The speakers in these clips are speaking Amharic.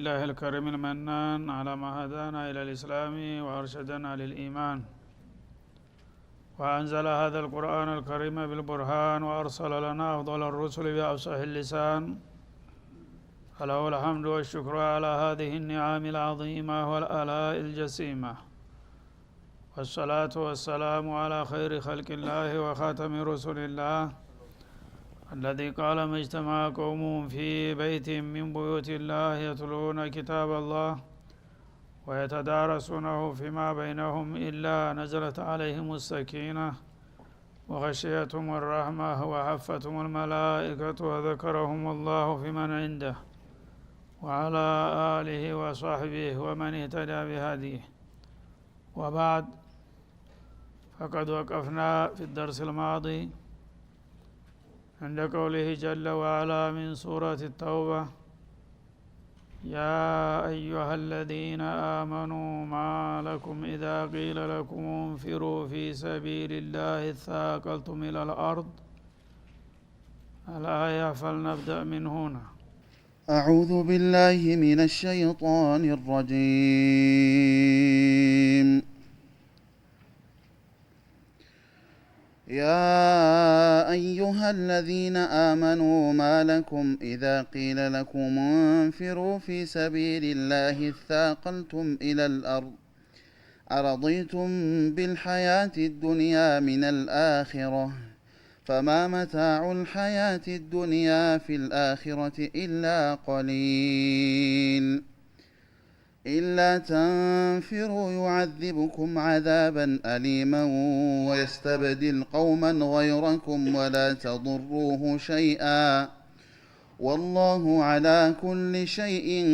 لله الكريم المنان على ما هدانا إلى الإسلام وأرشدنا للإيمان، وأنزل هذا القرآن الكريم بالبرهان، وأرسل لنا أفضل الرسل بأفصح اللسان. فله الحمد والشكر على هذه النعم العظيمة والآلاء الجسيمة، والصلاة والسلام على خير خلق الله وخاتم رسل الله الذي قال ما اجتمع قوم في بيت من بيوت الله يتلون كتاب الله ويتدارسونه فيما بينهم إلا نزلت عليهم السكينة وغشيتهم الرحمة وحفتهم الملائكة وذكرهم الله فيمن عنده وعلى آله وصحبه ومن اهتدى بهديه. وبعد، فقد وقفنا في الدرس الماضي عند قوله جل وعلا من سورة التوبة: يا أيها الذين آمنوا ما لكم إذا قيل لكم انفروا في سبيل الله اثاقلتم إلى الأرض. الآية، فلنبدأ من هنا. أعوذ بالله من الشيطان الرجيم. يا أيها الذين آمنوا ما لكم إذا قيل لكم انفروا في سبيل الله اثاقلتم إلى الأرض أرضيتم بالحياة الدنيا من الآخرة فما متاع الحياة الدنيا في الآخرة إلا قليل إلا تنفروا يعذبكم عذابا أليما ويستبدل قوما غيركم ولا تضروه شيئا والله على كل شيء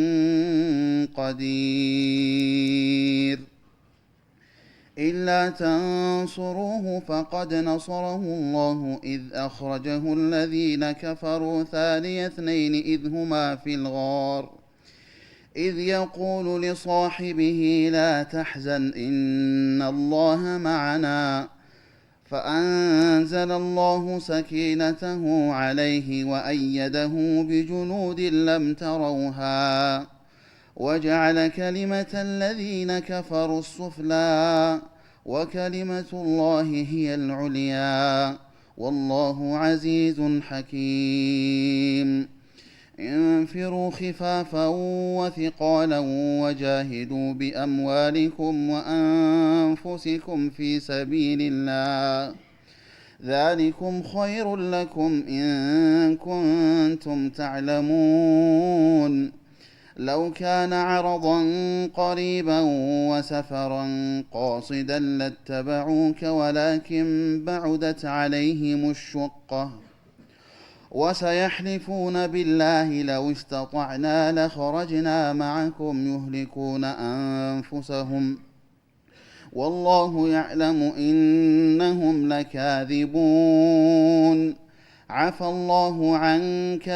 قدير. إلا تنصروه فقد نصره الله إذ أخرجه الذين كفروا ثاني اثنين إذ هما في الغار إذ يقول لصاحبه لا تحزن إن الله معنا فأنزل الله سكينته عليه وأيده بجنود لم تروها وجعل كلمة الذين كفروا السفلى وكلمة الله هي العليا والله عزيز حكيم. انفروا خفافا وثقالا وجاهدوا بأموالكم وأنفسكم في سبيل الله ذلكم خير لكم إن كنتم تعلمون. لو كان عرضا قريبا وسفرا قاصدا لاتبعوك ولكن بعدت عليهم الشقة وسيحلفون بالله لو استطعنا لخرجنا معكم يهلكون أنفسهم والله يعلم إنهم لكاذبون. عفى الله عنك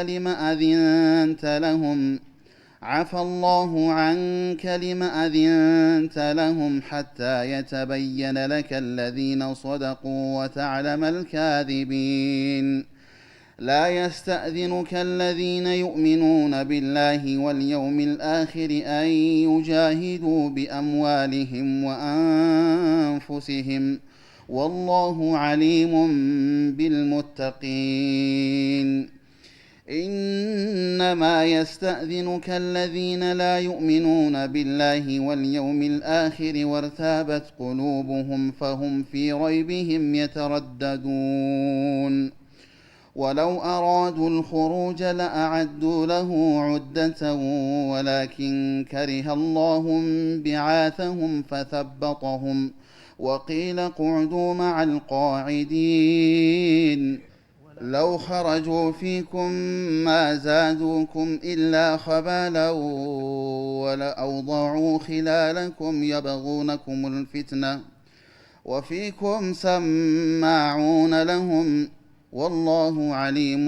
لم أذنت لهم حتى يتبين لك الذين صدقوا وتعلم الكاذبين. لا يستأذنك الذين يؤمنون بالله واليوم الآخر أن يجاهدوا بأموالهم وأنفسهم والله عليم بالمتقين. إنما يستأذنك الذين لا يؤمنون بالله واليوم الآخر وارتابت قلوبهم فهم في ريبهم يترددون. ولو أرادوا الخروج لأعدوا له عدة ولكن كره الله بعاثهم فثبطهم وقيل اقعدوا مع القاعدين. لو خرجوا فيكم ما زادوكم إلا خبالا ولأوضعوا خلالكم يبغونكم الفتنة وفيكم سماعون لهم والله عليم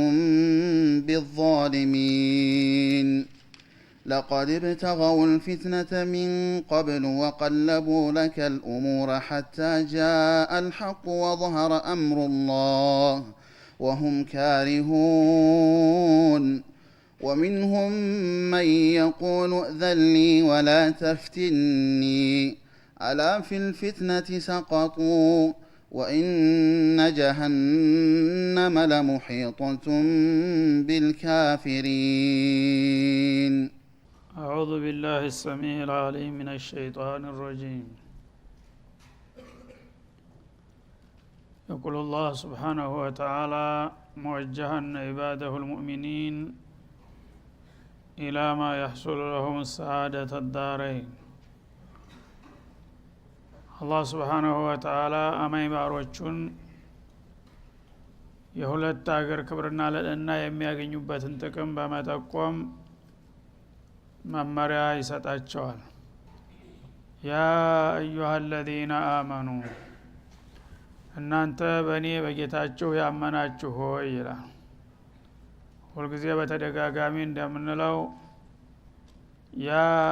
بالظالمين. لقد ابتغوا الفتنة من قبل وقلبوا لك الأمور حتى جاء الحق وظهر أمر الله وهم كارهون. ومنهم من يقول ائذن لي ولا تفتني ألا في الفتنة سقطوا وإن جهنم لمحيطة بالكافرين. أعوذ بالله السميع العليم من الشيطان الرجيم. يقول الله سبحانه وتعالى موجها عباده المؤمنين إلى ما يحصل لهم السعادة الدارين. الله سبحانه وتعالى أمي باروچون የሁለት አገር ክብርና ልዕልና የሚያገኙበትን ጥቅም በመጠቆም መመሪያ ይሰጣቸዋል። ያ አዩሃ الذين آمنوا እናንተ በእኔ በጌታችሁ ያመናችሁ ሆይ ይላል። ሁልጊዜ በተደጋጋሚ እንደምንለው ያ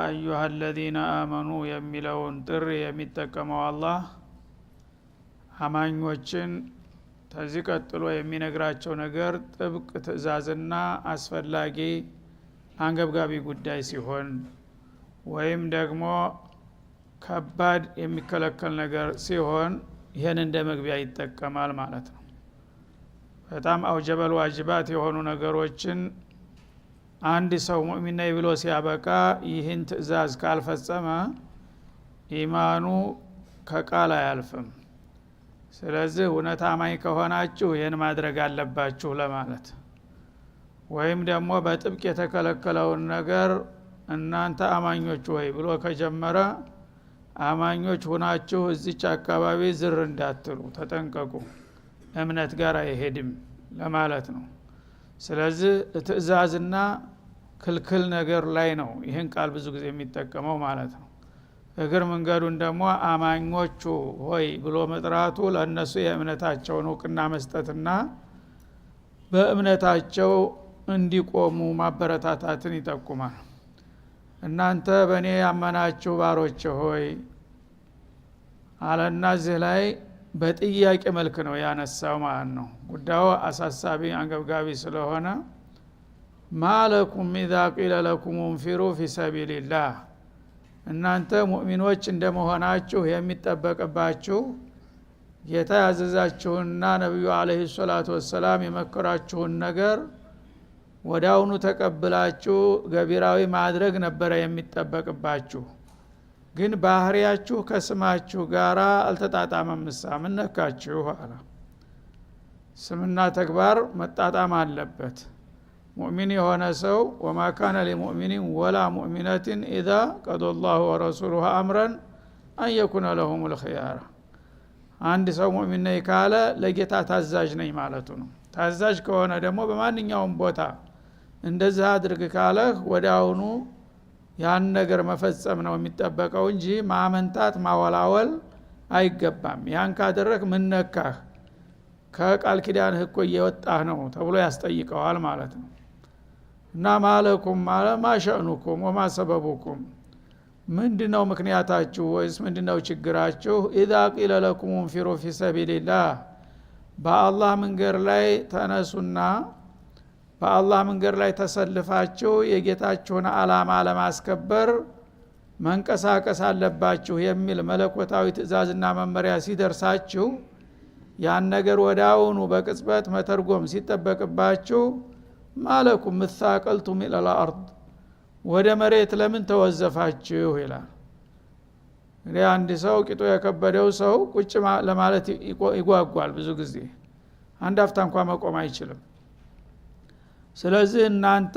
አዩሃ الذين آمنوا የሚለውን ጥሪ የሚጠቀመው አላህ አማኞችን ከዚህ ቀጥሎ የሚነግራቸው ነገር ጥብቅ ትእዛዝና አስፈላጊ አንገብጋቢ ጉዳይ ሲሆን ወይም ደግሞ ከባድ የሚከለከል ነገር ሲሆን ይሄን እንደ መግቢያ ይጠቀማል ማለት ነው። በጣም አውጀበል ዋጅባት የሆኑ ነገሮችን አንድ ሰው ሙእሚን ነኝ ብሎ ሲያበቃ ይህን ትእዛዝ ካልፈጸመ ኢማኑ ከቃል አያልፍም። ስለዚህ እውነት አማኝ ከሆናችሁ ይህን ማድረግ አለባችሁ ለማለት ወይም ደግሞ በጥብቅ የተከለከለውን ነገር እናንተ አማኞች ወይ ብሎ ከጀመረ አማኞች ሆናችሁ እዚች አካባቢ ዝር እንዳትሉ ተጠንቀቁ፣ እምነት ጋር አይሄድም ለማለት ነው። ስለዚህ ትእዛዝና ክልክል ነገር ላይ ነው ይህን ቃል ብዙ ጊዜ የሚጠቀመው ማለት ነው። እግር መንገዱን ደግሞ አማኞቹ ሆይ ብሎ መጥራቱ ለነሱ የእምነታቸውን እውቅና መስጠትና በእምነታቸው እንዲቆሙ ማበረታታትን ይጠቁማል። እናንተ በእኔ ያመናችሁ ባሮች ሆይ አለና እዚህ ላይ በጥያቄ መልክ ነው ያነሳው ማለት ነው። ጉዳዩ አሳሳቢ አንገብጋቢ ስለሆነ ማለኩም ኢዛ ቂለ ለኩም እንፊሩ ፊ ሰቢልላህ እናንተ ሙእሚኖች እንደመሆናችሁ የሚጠበቅባችሁ ጌታ ያዘዛችሁና ነብዩ አለይሂ ሰላቱ ወሰላም የመከራችሁን ነገር ወዳውኑ ተቀብላችሁ ገቢራዊ ማድረግ ነበረ የሚጠበቅባችሁ። ግን ባህሪያችሁ ከስማችሁ ጋራ አልተጣጣመም። ምን ነካችሁ አለ። ስምና ተግባር መጣጣም አለበት። ሙእሚን የሆነ ሰው ወማ ካነ ሊሙእሚኒን ወላ ሙእሚነትን ኢዛ ቀደላሁ ወረሱሉሁ አምረን አን የኩነ ለሁም ልኽያራ። አንድ ሰው ሙእሚን ነኝ ካለ ለጌታ ታዛዥ ነኝ ማለቱ ነው። ታዛዥ ከሆነ ደግሞ በማንኛውም ቦታ እንደዛ አድርግ ካለህ ወዲያውኑ ያን ነገር መፈጸም ነው የሚጠበቀው እንጂ ማመንታት ማወላወል አይገባም። ያን ካደረክ ምን ነካህ ከቃል ኪዳንህ እኮ እየወጣህ ነው ተብሎ ያስጠይቀዋል ማለት ነው። እና ማለኩም ማለ ማሸእኑኩም ወማ ሰበቡኩም ምንድነው ምክንያታችሁ ወይስ ምንድነው ችግራችሁ? ኢዛ ቂለ ለኩም እንፊሩ ፊ ሰቢልላህ በአላህ መንገድ ላይ ተነሱና በአላህ መንገድ ላይ ተሰልፋችሁ የጌታችሁን አላማ ለማስከበር መንቀሳቀስ አለባችሁ የሚል መለኮታዊ ትእዛዝና መመሪያ ሲደርሳችሁ ያን ነገር ወዳውኑ በቅጽበት መተርጎም ሲጠበቅባችሁ ማለኩም ምሳቀልቱም ኢለል አርድ ወደ መሬት ለምን ተወዘፋችሁ ይላል። እንግዲህ አንድ ሰው ቂጡ የከበደው ሰው ቁጭ ለማለት ይጓጓል። ብዙ ጊዜ አንድ አፍታ እንኳን መቆም አይችልም። ስለዚህ እናንተ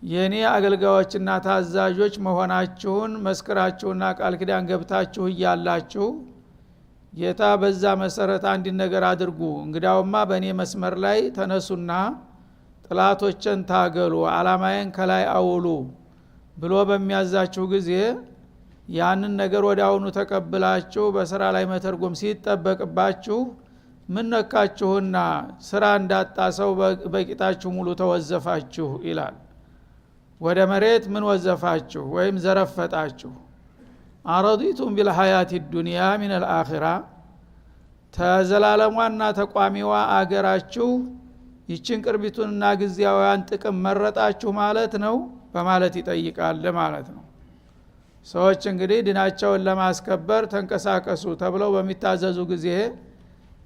የኔ አገልጋዮችና ታዛዦች መሆናችሁን መስክራችሁና ቃል ኪዳን ገብታችሁ እያላችሁ ጌታ በዛ መሰረት አንድ ነገር አድርጉ፣ እንግዳውማ በእኔ መስመር ላይ ተነሱና ጥላቶችን ታገሉ፣ አላማዬን ከላይ አውሉ ብሎ በሚያዛችሁ ጊዜ ያንን ነገር ወዲያውኑ ተቀብላችሁ በስራ ላይ መተርጎም ሲጠበቅባችሁ ምን ነካችሁና ስራ እንዳጣ ሰው በቂጣችሁ ሙሉ ተወዘፋችሁ ይላል። ወደ መሬት ምን ወዘፋችሁ ወይም ዘረፈጣችሁ? አረዲቱም ቢልሐያት ዱንያ ሚነል አኺራ ተዘላለሟና ተቋሚዋ አገራችሁ ይችን ቅርቢቱንና ግዚያውያን ጥቅም መረጣችሁ ማለት ነው በማለት ይጠይቃል ማለት ነው። ሰዎች እንግዲህ ዲናቸውን ለማስከበር ተንቀሳቀሱ ተብለው በሚታዘዙ ጊዜ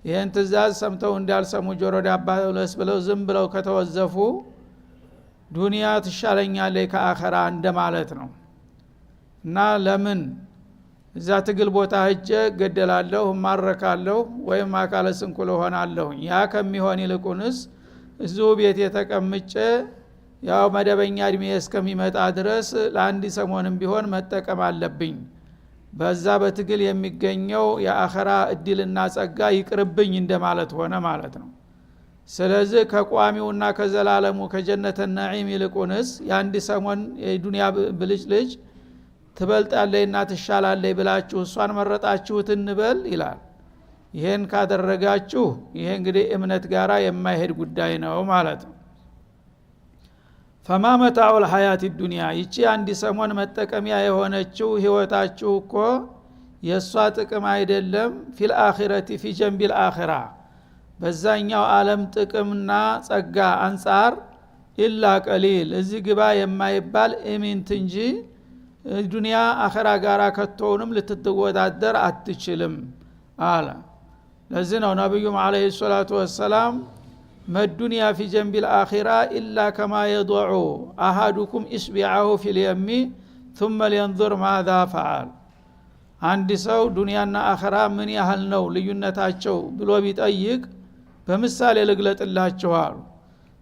ይህን ትእዛዝ ሰምተው እንዳልሰሙ ጆሮ ዳባ ልበስ ብለው ዝም ብለው ከተወዘፉ ዱንያ ትሻለኛለች ከአኸራ እንደማለት ነው። እና ለምን እዛ ትግል ቦታ ሄጄ ገደላለሁ ማረካለሁ ወይም አካለ ስንኩል ሆናለሁ ያ ከሚሆን ይልቁንስ እዚሁ ቤት የተቀምጬ ያው መደበኛ እድሜ እስከሚመጣ ድረስ ለአንድ ሰሞንም ቢሆን መጠቀም አለብኝ በዛ በትግል የሚገኘው የአኸራ እድልና ጸጋ ይቅርብኝ እንደማለት ሆነ ማለት ነው። ስለዚህ ከቋሚውና ከዘላለሙ ከጀነተ ነዒም ይልቁንስ የአንድ ሰሞን የዱንያ ብልጭልጭ ትበልጣለችና ትሻላለች ብላችሁ እሷን መረጣችሁት እንበል ይላል። ይሄን ካደረጋችሁ ይሄ እንግዲህ እምነት ጋራ የማይሄድ ጉዳይ ነው ማለት ነው። ፈማ መታኡል ሐያት ዱንያ ይቺ አንድ ሰሞን መጠቀሚያ የሆነችው ህይወታችሁ እኮ የሷ ጥቅም አይደለም ፊል አኺረቲ ፊ ጀንቢል አኺራ በዛኛው ዓለም ጥቅምና ጸጋ አንጻር ኢላ ቀሊል እዚህ ግባ የማይባል ኢሚንት እንጂ ዱንያ አኺራ ጋራ ከተውንም ልትወዳደር አትችልም አለ። ለዚህ ነው ነብዩም አለይሂ ሰላቱ ወሰላም መዱንያ ፊ ጀንቢል አኺራ ኢላ ከማ የضዑ አሐዱኩም ኢስቢዐሁ ፊል የሚ ثم لينظر ماذا فعل አንድ ሰው ዱንያና አኺራ ምን ያህል ነው ልዩነታቸው ብሎ ቢጠይቅ በምሳሌ ልግለጥላችሁ አሉ።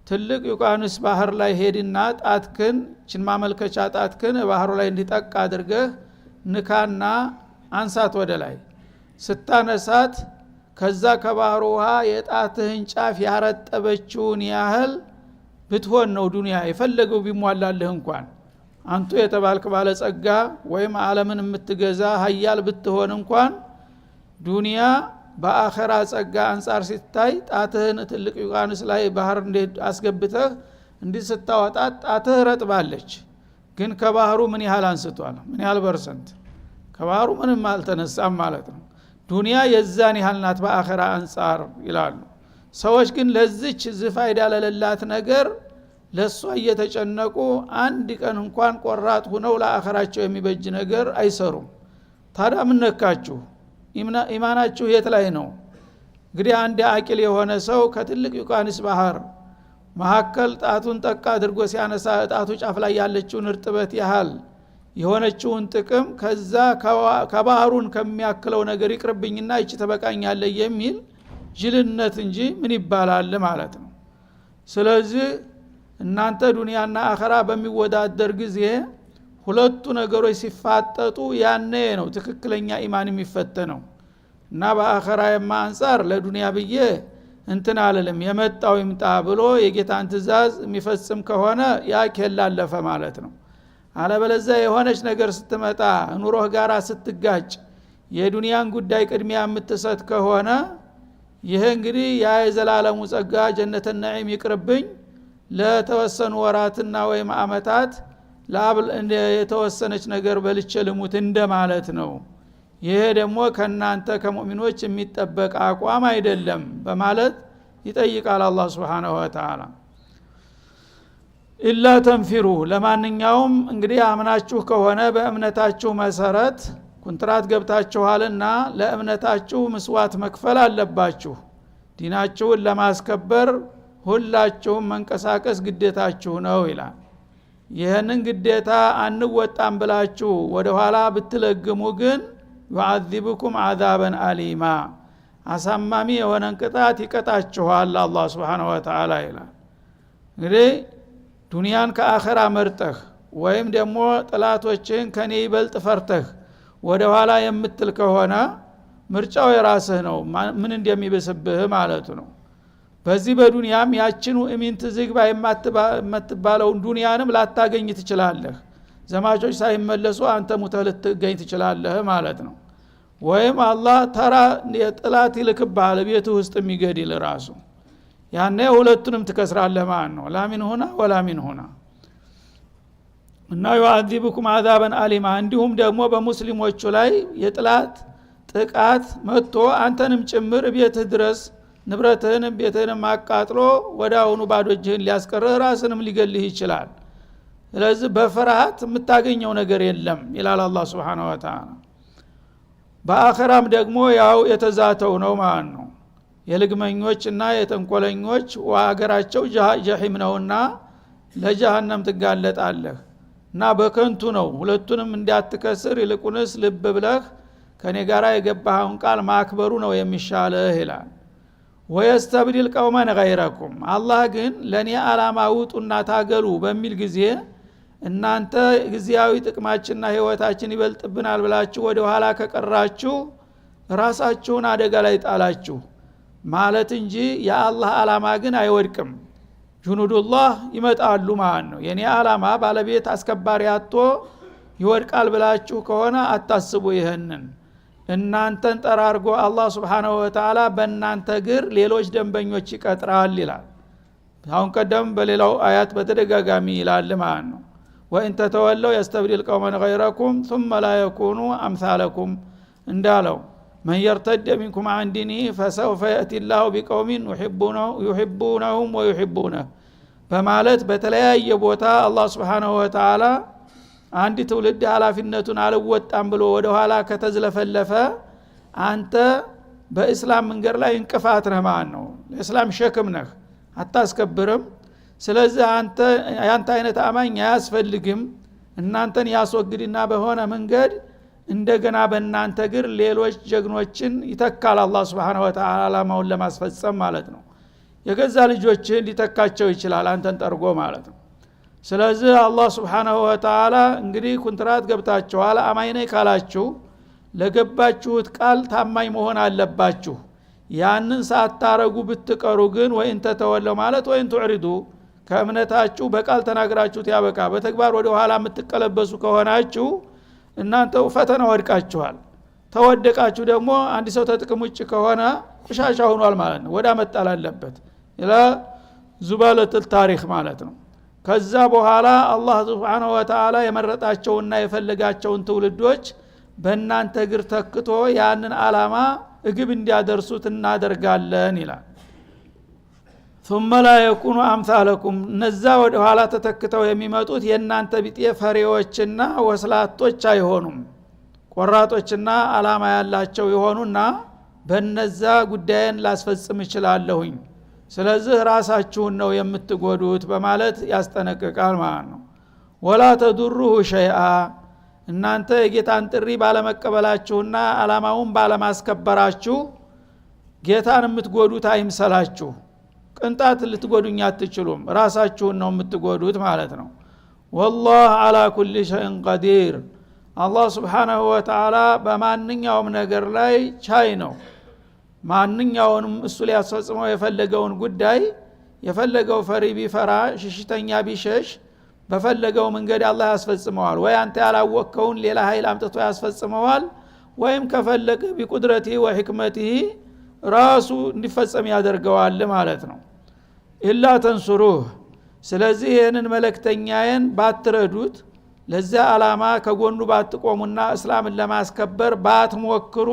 ትልቅ ዩቃንስ ባህር ላይ ሄድና ጣትክን ችን ማመልከቻ ጣትክን ባህሩ ላይ እንዲጠቅ አድርገህ ንካና አንሳት ወደ ላይ ስታነሳት ከዛ ከባህሩ ውሃ የጣትህን ጫፍ ያረጠበችውን ያህል ብትሆን ነው ዱንያ የፈለገው ቢሟላልህ እንኳን አንቱ የተባልክ ባለ ጸጋ ወይም ዓለምን የምትገዛ ሀያል ብትሆን እንኳን ዱንያ በአኺራ ጸጋ አንጻር ሲታይ ጣትህን ትልቅ ዩቃንስ ላይ ባህር አስገብተህ እንዲስታወጣት ጣትህ ረጥባለች። ግን ከባህሩ ምን ያህል አንስቷል? ምን ያህል ፐርሰንት? ከባህሩ ምንም አልተነሳም ማለት ነው። ዱንያ የዛን ያህል ናት በአኺራ አንጻር ይላሉ። ሰዎች ግን ለዚች ዝፋይዳ ለሌላት ነገር ለሷ እየተጨነቁ አንድ ቀን እንኳን ቆራጥ ሆነው ለአኺራቸው የሚበጅ ነገር አይሰሩም። ታዲያ ምን ነካችሁ? ኢማናችሁ የት ላይ ነው? እንግዲህ አንድ አቂል የሆነ ሰው ከትልቅ ዩቃንስ ባህር መሐከል ጣቱን ጠቅ አድርጎ ሲያነሳ ጣቱ ጫፍ ላይ ያለችውን እርጥበት ያህል የሆነችውን ጥቅም ከዛ ከባህሩን ከሚያክለው ነገር ይቅርብኝና እቺ ተበቃኛለች የሚል ጅልነት እንጂ ምን ይባላል ማለት ነው። ስለዚህ እናንተ ዱንያና አኺራ በሚወዳደር ጊዜ ሁለቱ ነገሮች ሲፋጠጡ ያኔ ነው ትክክለኛ ኢማን የሚፈተነው። እና በአኺራ አንፃር ለዱንያ ብዬ እንትን አለለም የመጣው ይምጣ ብሎ የጌታን ትእዛዝ የሚፈጽም ከሆነ ያ ከላለፈ ማለት ነው። አለበለዚያ የሆነች ነገር ስትመጣ ኑሮህ ጋራ ስትጋጭ የዱንያን ጉዳይ ቅድሚያ የምትሰጥ ከሆነ ይሄ እንግዲህ ያ የዘላለሙ ጸጋ ጀነተ ነዒም ይቅርብኝ ለተወሰኑ ወራትና ወይም አመታት ላብል የተወሰነች ነገር በልቼ ልሙት እንደማለት ነው። ይሄ ደግሞ ከናንተ ከሙእሚኖች የሚጠበቅ አቋም አይደለም በማለት ይጠይቃል አላህ Subhanahu Wa Ta'ala። ኢላ ተንፊሩ ለማንኛውም እንግዲህ አምናችሁ ከሆነ በእምነታችሁ መሰረት ኮንትራት ገብታችኋልና ለእምነታችሁ መስዋዕት መክፈል አለባችሁ። ዲናችሁን ለማስከበር ሁላችሁም መንቀሳቀስ ግዴታችሁ ነው ይላል። ይህንን ግዴታ አንወጣም ብላችሁ ወደ ኋላ ብትለግሙ ግን يعذبكم عذابا أليما አሳማሚ የሆነ ቅጣት ይቀጣችኋል አላህ Subhanahu Wa Ta'ala ይላል። እንግዲህ ዱንያን ከአኺራ መርጠህ ወይም ደግሞ ጥላቶችን ከኔ ይበልጥ ፈርተህ ወደ ኋላ የምትል ከሆነ ምርጫው የራስህ ነው ምን እንደሚበስብህ ማለቱ ነው። በዚህ በዱንያም ያችኑ እሚንት ዝግባ የማትባለውን ዱንያንም ላታገኝ ትችላለህ። ዘማቾች ሳይመለሱ አንተ ሙተህ ልትገኝ ትችላለህ ማለት ነው። ወይም አላህ ተራ የጥላት ይልክብሃል ቤት ውስጥ የሚገድል ራሱ ያኔ ሁለቱንም ትከስራለህ ማለት ነው። ላሚን ሆና ወላሚን ሆና እና يعذبكم عذابا أليما እንዲሁም ደግሞ በሙስሊሞቹ ላይ የጥላት ጥቃት መጥቶ አንተንም ጭምር ቤትህ ድረስ ንብረትህን ቤትህን አቃጥሎ ወዳውኑ ባዶ እጅህን ሊያስቀርህ ራስንም ሊገልህ ይችላል። ስለዚህ በፍርሃት የምታገኘው ነገር የለም ይላል አላህ Subhanahu Wa Ta'ala። በአኺራም ደግሞ ያው የተዛተው ነው ማለት ነው። የልግመኞችና የተንኮለኞች ዋገራቸው ጀሂም ነውና ለጀሃነም ትጋለጣለህ እና በከንቱ ነው። ሁለቱንም እንዲያትከስር ይልቁንስ ልብ ብለህ ከኔ ጋራ የገባኸውን ቃል ማክበሩ ነው የሚሻለው ይላል። ወየስተብዲል ቀውመን ገይረኩም አላህ ግን ለኔ አላማ ውጡና ታገሉ በሚል ጊዜ እናንተ ግዚያዊ ጥቅማችንና ህይወታችን ይበልጥብናል ብላችሁ ወደ ኋላ ከቀራችሁ ራሳችሁን አደጋ ላይ ጣላችሁ ማለት እንጂ የአላህ አላማ ግን አይወድቅም። ጁኑዱላህ ይመጣሉ ማለት ነው። የኔ አላማ ባለቤት አስከባሪ አጥቶ ይወድቃል ብላችሁ ከሆነ አታስቡ። ይሄንን እናንተን ጠራርጎ አላህ Subhanahu Wa Ta'ala በእናንተ ግር ሌሎች ደንበኞች ይቀጥራል ይላል። አሁን ቀደም በሌላው አያት በተደጋጋሚ ይላል ማለት ነው። ወኢን ተተወለው يستبدل قوما غيركم ثم لا يكونوا امثالكم እንዳለው من يرتد منكم عن دينه فسوف يأتي الله بقوم يحبونهم ويحبونه በማለት በተለያየ ቦታ አላህ Subhanahu Wa Ta'ala አንድ ትውልድ ኃላፊነቱን አልወጣም ብሎ ወደ ኋላ ከተዝለፈለፈ አንተ በእስላም መንገድ ላይ እንቅፋት ነህ ማለት ነው። ለእስላም ሸክም ነህ፣ አታስከብርም። ስለዚህ አንተ አይነት አማኝ አያስፈልግም። እናንተን ያስወግድና በሆነ መንገድ እንደገና በእናንተ ግር ሌሎች ጀግኖችን ይተካል አላህ Subhanahu Wa Ta'ala አላማውን ለማስፈጸም ማለት ነው። የገዛ ልጆችን ሊተካቸው ይችላል አንተን ጠርጎ ማለት ነው። ስለዚህ አላህ Subhanahu Wa Ta'ala እንግዲህ ኮንትራት ገብታችኋል አማኝ ነኝ ካላችሁ ለገባችሁት ቃል ታማኝ መሆን አለባችሁ። ያንን ሳታረጉ ብትቀሩ ግን ወይን ተተወለው ማለት ወይን ትዕሪዱ ከእምነታችሁ በቃል ተናግራችሁት ያበቃ በተግባር ወደ ኋላ የምትቀለበሱ ከሆናችሁ እናንተ ፈተና ወድቃችኋል። ተወደቃችሁ ደግሞ አንድ ሰው ተጥቅም ውጭ ከሆነ ቆሻሻ ሆኗል ማለት ነው። ወዳ መጣል አለበት ኢላ ዙባለቱል ታሪክ ማለት ነው። ከዛ በኋላ አላህ Subhanahu Wa Ta'ala የመረጣቸውና የፈለጋቸውን ትውልዶች በእናንተ ግር ተክቶ ያንን አላማ እግብ እንዲያደርሱት እናደርጋለን ይላል። ثم لا يكونوا امثالكم ነዛ ወደ ኋላ ተተክተው የሚመጡት የናንተ ቢጤ ፈሪዎችና ወስላቶች አይሆኑም። ቆራጦችና አላማ ያላቸው ይሆኑና በነዛ ጉዳይን ላስፈጽም ይችላልሁኝ። ስለዚህ ራሳችሁን ነው የምትጎዱት በማለት ያስጠነቅቃል ማለት ነው። ወላ ተዱሩሁ ሸይአ እናንተ የጌታን ጥሪ ባለመቀበላችሁና አላማውን ባለማስከበራችሁ ጌታን የምትጎዱት አይምሰላችሁ። ቅንጣት ልትጎዱኝ አትችሉም። ራሳችሁን ነው የምትጎዱት ማለት ነው። والله على كل شيء قدير አላህ Subhanahu Wa Ta'ala በማንኛውም ነገር ላይ ቻይ ነው። ማንኛውንም እሱ ሊያስፈጽመው የፈለገውን ጉዳይ የፈለገው ፈሪ ቢፈራ ሽሽተኛ ቢሸሽ በፈለገው መንገድ አላህ ያስፈጽመዋል። ወይ አንተ ያላወቀውን ሌላ ኃይል አምጥቶ ያስፈጽመዋል፣ ወይም ከፈለገ ቢቁድረቲ ወህክመቲ ራሱ እንዲፈጸም ያደርገዋል ማለት ነው። ኢላ ተንሱሩህ ስለዚህ ይሄንን መልእክተኛዬን ባትረዱት ለዛ አላማ ከጎኑ ባትቆሙና እስላምን ለማስከበር ባትሞክሩ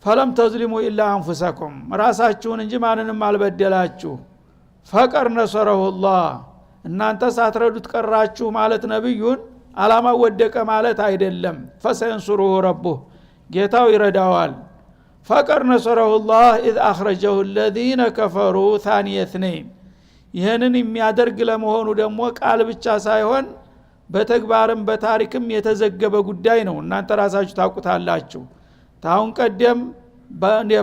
ፈለም ተዝሊሙ ኢላ አንፉሰኩም ራሳችሁን እንጂ ማንንም አልበደላችሁ። ፈቀር ነሰረሁላህ እናንተ ሳትረዱት ቀራችሁ ማለት ነብዩን አላማ ወደቀ ማለት አይደለም። ፈሰንሱሩሁ ረቡህ ጌታው ይረዳዋል። ፈቀር ነሰረሁላህ ኢዝ አኽረጀሁ الذين كفروا ثاني اثنين ይሄንን የሚያደርግ ለመሆኑ ደግሞ ቃል ብቻ ሳይሆን በተግባርም በታሪክም የተዘገበ ጉዳይ ነው። እናንተ ራሳችሁ ታውቁታላችሁ። ታውን ቀደም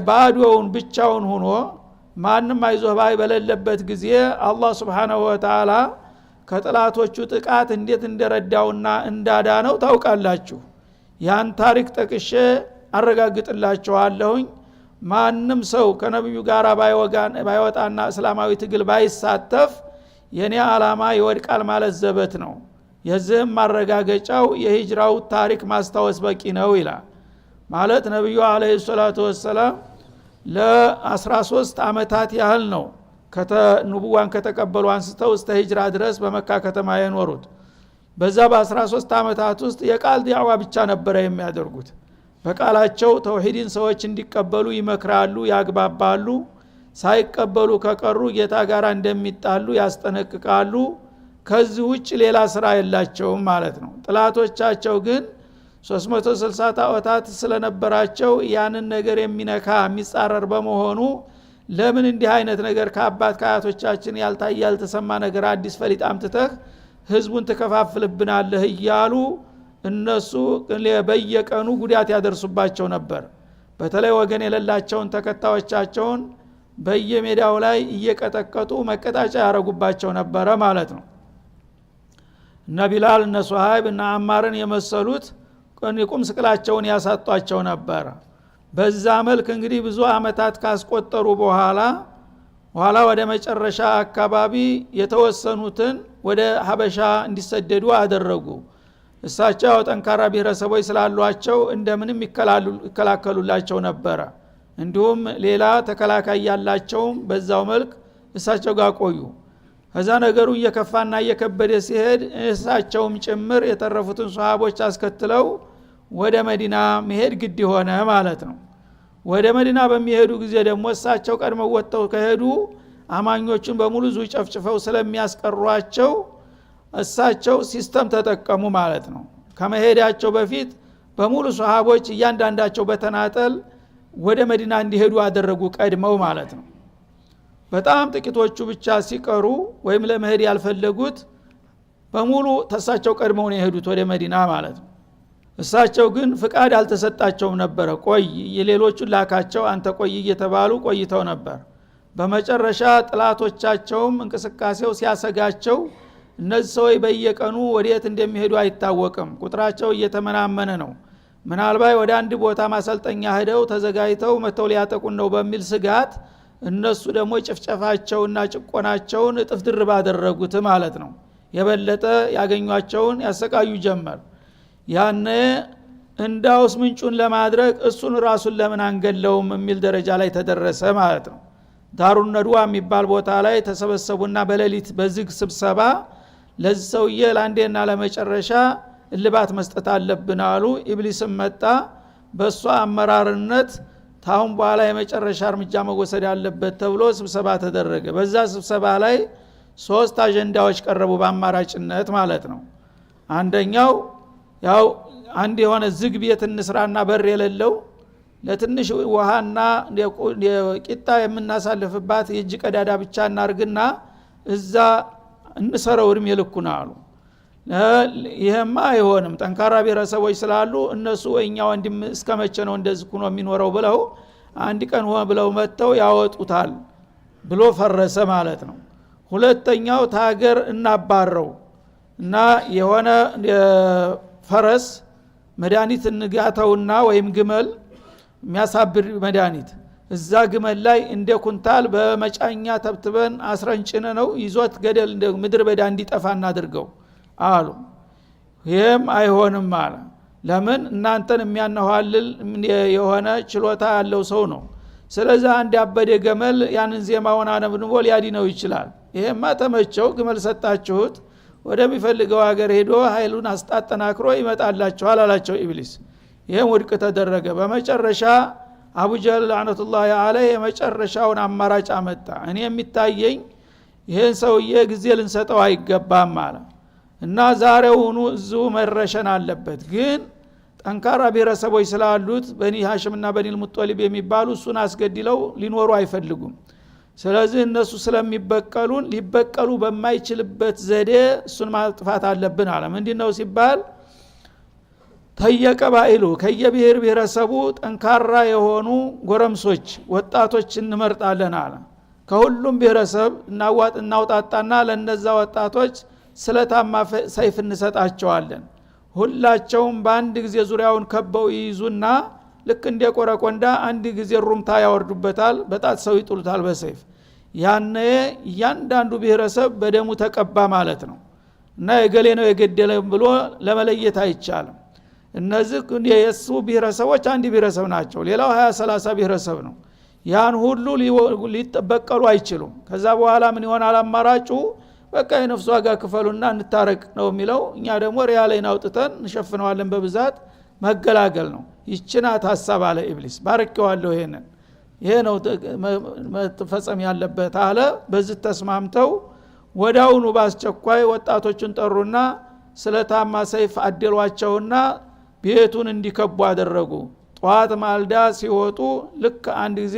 ባዶውን ብቻውን ሆኖ ማንንም አይዞህ ባይ በሌለበት ጊዜ አላህ Subhanahu Wa Ta'ala ከጥላቶቹ ጥቃት እንዴት እንደረዳውና እንዳዳነው ታውቃላችሁ። ያን ታሪክ ጠቅሼ አረጋግጥላችኋለሁኝ። ማንም ሰው ከነብዩ ጋር ባይወጣና እስላማዊ ትግል ባይሳተፍ የኔ አላማ ይወድቃል ማለት ዘበት ነው። የዚህም ማረጋገጫው የሂጅራው ታሪክ ማስታወስ በቂ ነው ይላል። ማለት ነብዩ አለይሂ ሰላቱ ወሰለም ለ13 አመታት ያህል ነው ከተንቡዋን ከተቀበሉ አንስተው እስከ ሂጅራ ድረስ በመካ ከተማ የኖሩት። በዛ በ13 አመታት ውስጥ የቃል ዲዕዋ ብቻ ነበር የሚያደርጉት። በቃላቸው ተውሂድን ሰዎች እንዲቀበሉ ይመክራሉ ያግባባሉ ሳይቀበሉ ከቀሩ ጌታ ጋር እንደሚጣሉ ያስጠነቅቃሉ ከዚህ ውጭ ሌላ ስራ የላቸውም ማለት ነው ጥላቶቻቸው ግን 360 ጣዖታት ስለነበራቸው ያንን ነገር የሚነካ የሚጻረር በመሆኑ ለምን እንዲህ አይነት ነገር ከአባት ከአያቶቻችን ያልታየ ያልተሰማ ነገር አዲስ ፈሊጥ አምጥተህ ህዝቡን ተከፋፍልብናለህ እያሉ እነሱ በየቀኑ ጉዳት ያደርሱባቸው ነበር በተለይ ወገን የሌላቸውን ተከታዮቻቸውን በየሜዳው ላይ እየቀጠቀጡ መቀጣጫ ያረጉባቸው ነበር ማለት ነው እነ ቢላል እነ ሱሃይብ እነ አማርን የመሰሉት ቁም ስቅላቸውን ያሳጧቸው ነበር በዛ መልክ እንግዲህ ብዙ አመታት ካስቆጠሩ በኋላ ወደ መጨረሻ አካባቢ የተወሰኑትን ወደ ሀበሻ እንዲሰደዱ አደረጉ እሳቸው ጠንካራ ብሔረሰቦች ስላሏቸው እንደምንም ይከላከሉላቸው ነበር እንዲሁም ሌላ ተከላካይ ያላቸው በዛው መልክ እሳቸው ጋር ቆዩ ከዛ ነገሩ እየከፋና እየከበደ ሲሄድ እሳቸውም ጭምር የተረፉትን ሷሃቦች አስከትለው ወደ መዲና መሄድ ግድ ሆነ ማለት ነው ወደ መዲና በሚሄዱ ጊዜ ደግሞ እሳቸው ቀድመው ወጥተው ከሄዱ አማኞቹን በሙሉ ዙ ጨፍጭፈው ስለሚያስቀሯቸው እሳቸው ሲስተም ተጠቀሙ ማለት ነው ከመሄዳቸው በፊት በሙሉ ሷሃቦች እያንዳንዳቸው በተናጠል ወደ መዲና እንዲሄዱ አደረጉ ቀድመው ማለት ነው በጣም ጥቂቶቹ ብቻ ሲቀሩ ወይም ለመሄድ ያልፈለጉት በሙሉ ተሳቸው ቀድመው ነው የሄዱት ወደ መዲና ማለት ነው እሳቸው ግን ፍቃድ አልተሰጣቸውም ነበር ቆይ የሌሎቹን ላካቸው አንተ ቆይ እየተባሉ ቆይተው ነበር በመጨረሻ ጥላቶቻቸውም እንቅስቃሴው ሲያሰጋቸው እነዚህ ሰዎች በየቀኑ ወዴት እንደሚሄዱ አይታወቅም ቁጥራቸው እየተመናመነ ነው ምናልባት ወደ አንድ ቦታ ማሰልጠኛ ሄደው ተዘጋጅተው መተው ሊያጠቁን ነው በሚል ስጋት እነሱ ደግሞ ጭፍጨፋቸውና ጭቆናቸውን እጥፍ ድርብ አደረጉት ማለት ነው የበለጠ ያገኟቸውን ያሰቃዩ ጀመር ያነ እንዳውስ ምንጩን ለማድረግ እሱን ራሱን ለምን አንገለውም የሚል ደረጃ ላይ ተደረሰ ማለት ነው ዳሩን ነድዋ የሚባል ቦታ ላይ ተሰበሰቡና በሌሊት በዝግ ስብሰባ ለዚህ ሰውዬ ለአንዴና ለመጨረሻ እልባት መስጠት አለብን አሉ ኢብሊስም መጣ በሷ አመራርነት ታውን በኋላ የመጨረሻ እርምጃ መወሰድ ያለበት ተብሎ ስብሰባ ተደረገ በዛ ስብሰባ ላይ 3 አጀንዳዎች ቀረቡ በአማራጭነት ማለት ነው አንደኛው ያው አንድ የሆነ ዝግ ቤት እንስራና በር የሌለው ለትንሽ ውሃና የቂጣ የምናሳልፍባት የእጅ ቀዳዳ ብቻ እናርግና እዛ እንሰረው እድሜ ልኩና አሉ ይሄማ አይሆንም ጠንካራ ብሔረሰቦች ስላሉ እነሱ እኛ ወንድም እስከመቼ ነው እንደዚህ ሆኖ የሚኖረው ብለው አንድ ቀን ሆነ ብለው መተው ያወጡታል ብሎ ፈረሰ ማለት ነው ሁለተኛው ታገር እናባረው እና የሆነ ፈረስ መድኃኒት እንጋተውና ወይም ግመል የሚያሳብር መድኃኒት እዛ ግመል ላይ እንደ ኩንታል በመጫኛ ተብትበን አስረንጭነ ነው ይዞት ገደል ምድር በዳ እንዲጠፋ እናድርገው አሉ ይሄም አይሆንም አለ ለምን እናንተን የሚያነዋልል የሆነ ችሎታ ያለው ሰው ነው ስለዚህ አንድ ያበደ ገመል ያንን ዜማውን አነብንቦ ሊያድነው ይችላል ይሄማ ተመቸው ግመል ሰጣችሁት ወደሚፈልገው ሀገር ሄዶ ኃይሉን አስጣጠናክሮ ይመጣላችኋል አላቸው ኢብሊስ ይሄም ውድቅ ተደረገ በመጨረሻ አቡ ጀህል ለዓነቱላሂ ዐለይሂ የመጨረሻውን አማራጭ አመጣ እኔ የሚታየኝ ይሄን ሰውዬ ጊዜ ልንሰጠው አይገባም ማለት እና ዛሬውኑ እዚሁ መረሸን አለበት ግን ጠንካራ ብሔረሰቦች ስላሉት በኒ ሃሽምና በኒል ሙጦሊብ የሚባሉ እሱን አስገድለው ሊኖሩ አይፈልጉም ስለዚህ እነሱ ስለሚበቀሉን ሊበቀሉ በማይችልበት ዘዴ እሱን ማጥፋት አለብን አለ ምንድነው ሲባል ተየቀባኢሉ ከየብሔር ብሔረሰቡ ጠንካራ የሆኑ ጎረምሶች ወጣቶች እንመርጣለን አለ ከሁሉም ብሔረሰብ እናውጣጣና ለነዛ ወጣቶች ስለታማ ሰይፍ እንሰጣቸዋለን ሁላቸውም በአንድ ጊዜ ዙሪያውን ከበው ይይዙና ልክ እንደ ቆረቆንዳ አንድ ጊዜ ሩምታ ያወርዱበታል በጣት ሰው ይጥሉታል በሰይፍ ያነ እያንዳንዱ ብሔረሰብ በደሙ ተቀባ ማለት ነው እና የገሌ ነው የገደለ ብሎ ለመለየት አይቻልም እነዚህ የሱ ብሔረሰቦች አንድ ብሔረሰብ ናቸው ሌላው 20-30 ብሔረሰብ ነው ያን ሁሉ ሊጠበቀሉ አይችሉም ከዛ በኋላ ምን ይሆናል አማራጩ በቃ የነፍሱ ዋጋ ክፈሉና እንታረቅ ነው የሚለው እኛ ደግሞ ሪያሌን አውጥተን እንሸፍነዋለን በብዛት መገላገል ነው። ይችናት ሐሳብ አለ ኢብሊስ ባረከዋለሁ ይሄ ነው መፈጸም ያለበት አለ። በዚህ ተስማምተው ወዳውኑ ባስቸኳይ ወጣቶቹን ጠሩና ስለታማ ሰይፍ አደሏቸውና ቤቱን እንዲከቡ አደረጉ። ጧት ማልዳ ሲወጡ ልክ አንድ ጊዜ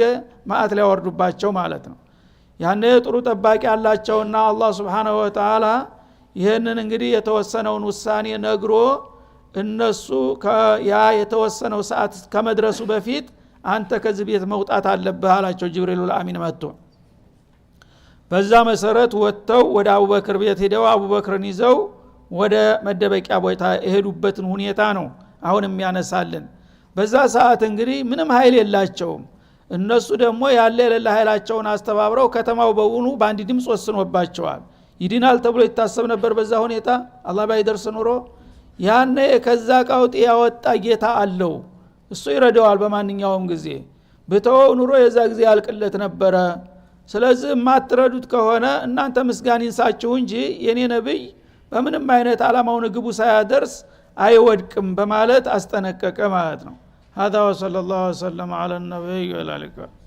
ማአት ላይ ወርዱባቸው ማለት ነው። ያኔ ጥሩ ጠባቂ ያላቸውና አላህ Subhanahu Wa Ta'ala ይሄንን እንግዲህ የተወሰነውን ውሳኔ ነግሮ እነሱ ያ የተወሰነው ሰዓት ከመድረሱ በፊት አንተ ከዚህ ቤት መውጣት አለብህ አላቸው ጅብሪል አሚን መጥቶ። በዛ መሰረት ወጥተው ወደ አቡበክር ቤት ሄደው አቡበክርን ይዘው ወደ መደበቂያ ቦታ የሄዱበትን ሁኔታ ነው አሁን የሚያነሳልን። በዛ ሰዓት እንግዲህ ምንም ኃይል የላቸውም። እነሱ ደግሞ ያለ የሌላ ኃይላቸውን አስተባብረው ከተማው በውኑ በአንድ ድምጽ ወስኖባቸዋል። ይድናል ተብሎ ይታሰብ ነበር በዛ ሁኔታ አላህ ባይደርስ ኑሮ። ያኔ ከዛ ቀውጥ ያወጣ ጌታ አለው፣ እሱ ይረዳዋል በማንኛውም ጊዜ። በተወው ኑሮ የዛ ጊዜ ያልቅለት ነበረ። ስለዚህ ማትረዱት ከሆነ እናንተ ምስጋና ይንሳችሁ እንጂ የኔ ነብይ በምንም አይነት አላማውን ግቡ ሳያደርስ አይወድቅም በማለት አስጠነቀቀ ማለት ነው። هذا وصلى الله وسلم على النبي وعلى اله